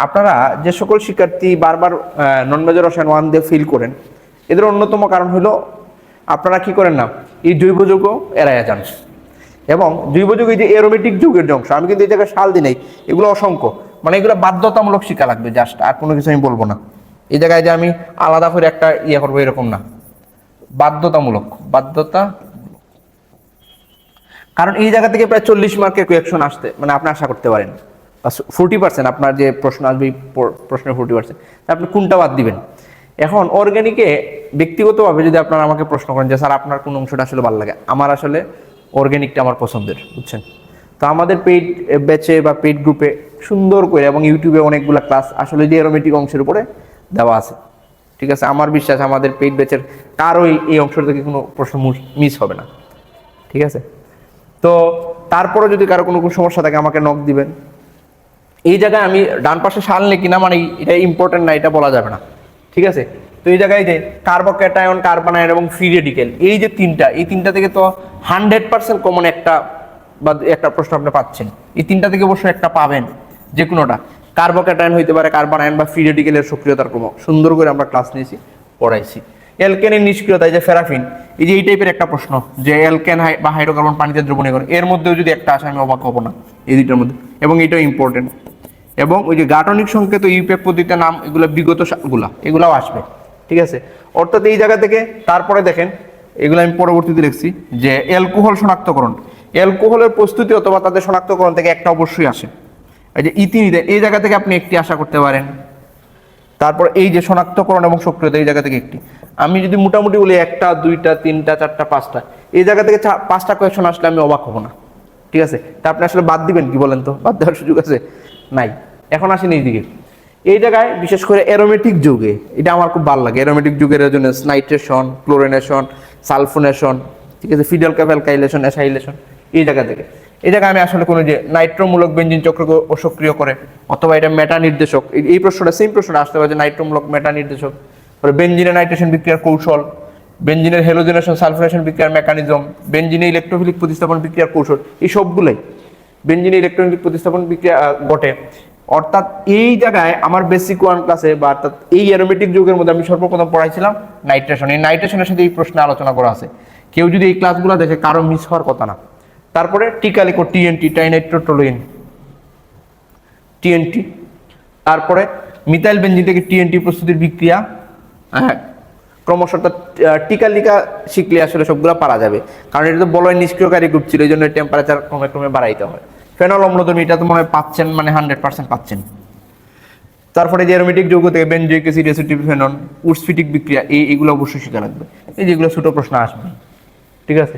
আপনারা যে সকল শিক্ষার্থী বারবার নন মেজর রসায়ন 1 দিয়ে ফেল করেন, এদের অন্যতম কারণ হলো আপনারা কি করেন না, এই জৈব যৌগ এড়াইয়া যান। এবং জৈব যৌগ, এই যে অ্যারোমেটিক যৌগের অংশ, আমি কিন্তু এই জায়গায় সাল দিই নাই, এগুলো অসংখ্য, মানে এগুলো বাধ্যতামূলক শিক্ষা লাগবে, জাস্ট আর কোনো কিছু আমি বলবো না। এই জায়গায় যে আমি আলাদা করে একটা করবো এরকম না, বাধ্যতামূলক। কারণ এই জায়গা থেকে প্রায় 40 মার্কের কোয়েকশন আসতে মানে আপনি আশা করতে পারেন, 40% আপনার যে প্রশ্ন আসবে প্রশ্নের 40%, আপনি কোনটা বাদ দিবেন? এখন অর্গানিকে ব্যক্তিগতভাবে যদি আপনারা আমাকে প্রশ্ন করেন যে স্যার আপনার কোন অংশটা আসলে ভালো লাগে, আমার আসলে অর্গানিকটা আমার পছন্দের, বুঝছেন। তো আমাদের পেইড ব্যাচে বা পেইড গ্রুপে সুন্দর করে এবং ইউটিউবে অনেকগুলো ক্লাস আসলে যে অ্যারোমেটিক অংশের উপরে দেওয়া আছে। ঠিক আছে, আমার বিশ্বাস আমাদের পেইড ব্যাচের কারোই এই অংশ থেকে কোনো প্রশ্ন মিস হবে না। ঠিক আছে, তো তারপরে যদি কারো কোনো সমস্যা থাকে আমাকে নক দিবেন। এই জায়গায় আমি ডান পাশে সাল লিখি না, মানে এটা ইম্পর্টেন্ট না এটা বলা যাবে না। ঠিক আছে, তো এই জায়গায় যে কার্বোক্যাটায়ন, কার্বন আয়ন এবং ফ্রি রেডিকেল, এই যে 3টা, এই 3টা থেকে তো 100% কমন একটা বা একটা প্রশ্ন আপনি পাচ্ছেন। এই 3টা থেকে অবশ্যই একটা পাবেন, যে কোনোটা। কার্বোক্যাটায়ন হইতে পারে, কার্বন আয়ন বা ফ্রি রেডিকেলের সক্রিয়তার ক্রম, সুন্দর করে আমরা ক্লাস নিয়েছি, পড়াইছি। অ্যালকেনের নিষ্ক্রিয়তা, এই যে ফেরাফিন, এই যে এই টাইপের একটা প্রশ্ন, যে অ্যালকেন বা হাইড্রোকার্বন পানিতে দ্রবণীকরণ, এর মধ্যেও যদি একটা আসে আমি অবাক হব না, এই 2টার মধ্যে। এবং এটাও ইম্পর্টেন্ট। এবং ওই যে গাঠনিক সংকেত, ইউপিএফ পদ্ধতির নাম, এগুলো বিগত এগুলাও আসবে। ঠিক আছে, অর্থাৎ এই জায়গা থেকে তারপরে দেখেন, এগুলো আমি পরবর্তীতে লিখছি যে অ্যালকোহল শনাক্তকরণ, অ্যালকোহলের প্রস্তুতি অথবা তাদের শনাক্তকরণ থেকে একটা অবশ্যই আসে। এই যে ইথিনিন, এই জায়গা থেকে আপনি একটি আশা করতে পারেন। তারপর এই যে শনাক্তকরণ এবং সক্রিয়তা, এই জায়গা থেকে একটি। আমি যদি মোটামুটি বলি 1টা, 2টা, 3টা, 4টা, 5টা, এই জায়গা থেকে 5টা কোয়েকশন আসলে আমি অবাক হব না। ঠিক আছে, তা আপনি আসলে বাদ দিবেন কি বলেন তো? বাদ দেওয়ার সুযোগ আছে? নাই। এখন আসেন এই দিকে, এই জায়গায় বিশেষ করে অ্যারোমেটিক যৌগে, এটা আমার খুব ভালো লাগে। অ্যারোমেটিক যৌগের জন্য নাইট্রেশন, ক্লোরিনেশন, সালফোনেশন, ঠিক আছে, ফিডাল ক্যাফালকাইলেশন, অ্যাসাইলেশন, এই জায়গা থেকে এই জায়গায় আমি আসলে কোনো যে নাইট্রোমূলক বেঞ্জিন চক্রকে অসক্রিয় করে, অথবা এটা মেটা নির্দেশক, এই প্রশ্নটা সেম প্রশ্নটা আসতে পারে যে নাইট্রোমূলক মেটা নির্দেশক, পরে বেঞ্জিনের নাইট্রেশন বিক্রিয়ার কৌশল, বেঞ্জিনের হেলোজেনেশন সালফারেশন বিক্রিয়ার মেকানিজম, বেঞ্জিনে ইলেকট্রোফিলিক প্রতিস্থাপন বিক্রিয়ার কৌশল, এই সবগুলোই বেঞ্জিনে ইলেকট্রোফিলিক প্রতিস্থাপন বিক্রিয়া ঘটে। অর্থাৎ এই জায়গায় আমার বেসিক 1 ক্লাসে বা অর্থাৎ এই অ্যারোমেটিক যৌগের মধ্যে আমি সর্বপ্রথম পড়াইছিলাম নাইট্রেশন। এই নাইট্রেশনের সাথে এই প্রশ্নে আলোচনা করা আছে, কেউ যদি এই ক্লাসগুলো দেখে কারো মিস হওয়ার কথা না। তারপরে টিকা লিখো টিএনটি, টাইনাইট্রোটোলুইন, টিএনটি। তারপরে মিথাইল বেঞ্জিন থেকে টিএনটি প্রস্তুতির বিক্রিয়া, হ্যাঁ ক্রমশ টিকা লিখা শিখলে আসলে সবগুলো পারা যাবে, কারণ এটা তো বলয় নিষ্ক্রিয়কারী গ্রুপ ছিল, এই জন্য টেম্পারেচার ক্রমে ক্রমে বাড়াইতে হয়। ফেনল অম্লধর্মী, এটা তো মনে হয় পাচ্ছেন, মানে 100% পাচ্ছেন। তারপরে যে অ্যারোমেটিক যৌগ থেকে বেনজোইক অ্যাসিড, অ্যাসিটিফেনন, উডসফিটিক বিক্রিয়া, এইগুলো অবশ্যই শেখা লাগবে, এই যেগুলো ছোট প্রশ্ন আসবে। ঠিক আছে,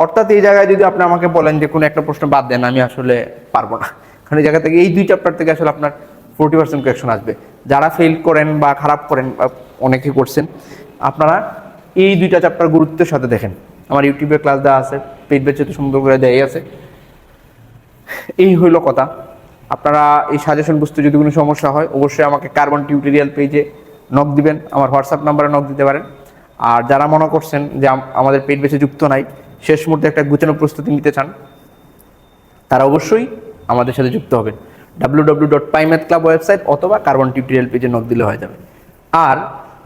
অর্থাৎ এই জায়গায় যদি আপনি আমাকে বলেন যে কোনো একটা প্রশ্ন বাদ দেন, আমি আসলে পারবো না, কারণ এই জায়গা থেকে এই 2 চ্যাপ্টার থেকে আসলে আপনার 40% কোয়েকশন আসবে। যারা ফেল করেন বা খারাপ করেন বা অনেকে করছেন, আপনারা এই 2টা চ্যাপ্টার গুরুত্বের সাথে দেখেন। আমার ইউটিউবে ক্লাস দেওয়া আছে, পেইড ব্যাচে তো সুন্দর করে দেয়াই আছে। এই হইল কথা। আপনারা এই সাজেশন বুঝতে যদি কোনো সমস্যা হয়, অবশ্যই আমাকে কার্বন টিউটোরিয়াল পেজে নক দিবেন, আমার হোয়াটসঅ্যাপ নাম্বারে নক দিতে পারেন। আর যারা মনে করছেন যে আমাদের পেইড ব্যাচে যুক্ত নাই, শেষ মুহূর্তে একটা গুছানো প্রস্তুতি নিতে চান, তারা অবশ্যই আমাদের সাথে যুক্ত হবেন। www.pymathclub ওয়েবসাইট অথবা কার্বন টিউটোরিয়াল পেজে নক দিলে হয়ে যাবে। আর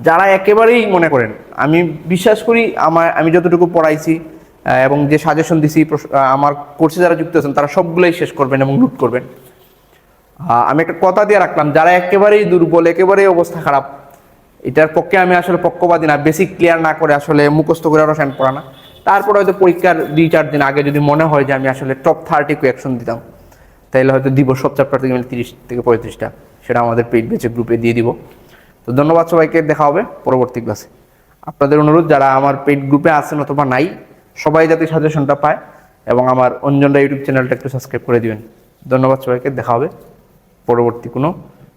যারা একেবারেই মনে করেন, আমি বিশ্বাস করি আমি যতটুকু পড়াইছি এবং যে সাজেশন দিছি আমার কোর্সে যারা যুক্ত আছেন তারা সবগুলোই শেষ করবেন এবং নোট করবেন। আমি একটা কথা দিয়ে রাখলাম, যারা একেবারেই দুর্বল, একেবারেই অবস্থা খারাপ, এটার পক্ষে আমি আসলে পক্ষপাতী না। বেসিক ক্লিয়ার না করে আসলে মুখস্থ করে রসায়ন পড়া না, তারপরে হয়তো পরীক্ষার 2-4 দিন আগে যদি মনে হয় যে আমি আসলে টপ 30 কোয়েকশন দিতাম, তাইলে হয়তো দিব সব চ্যাপ্টার থেকে 30 থেকে 35টা, সেটা আমাদের পেইড ব্যাচের গ্রুপে দিয়ে দিব। তো ধন্যবাদ সবাইকে, দেখা হবে পরবর্তী ক্লাসে। আপনাদের অনুরোধ, যারা আমার পেইড গ্রুপে আছেন অথবা নাই, সবাই যাতে সাজেশনটা পায় এবং আমার অঞ্জনরা ইউটিউব চ্যানেলটা একটু সাবস্ক্রাইব করে দিবেন। ধন্যবাদ সবাইকে, দেখা হবে পরবর্তী কোনো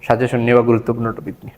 সাজেশন নিয়ে বা গুরুত্বপূর্ণ টপিক নিয়ে।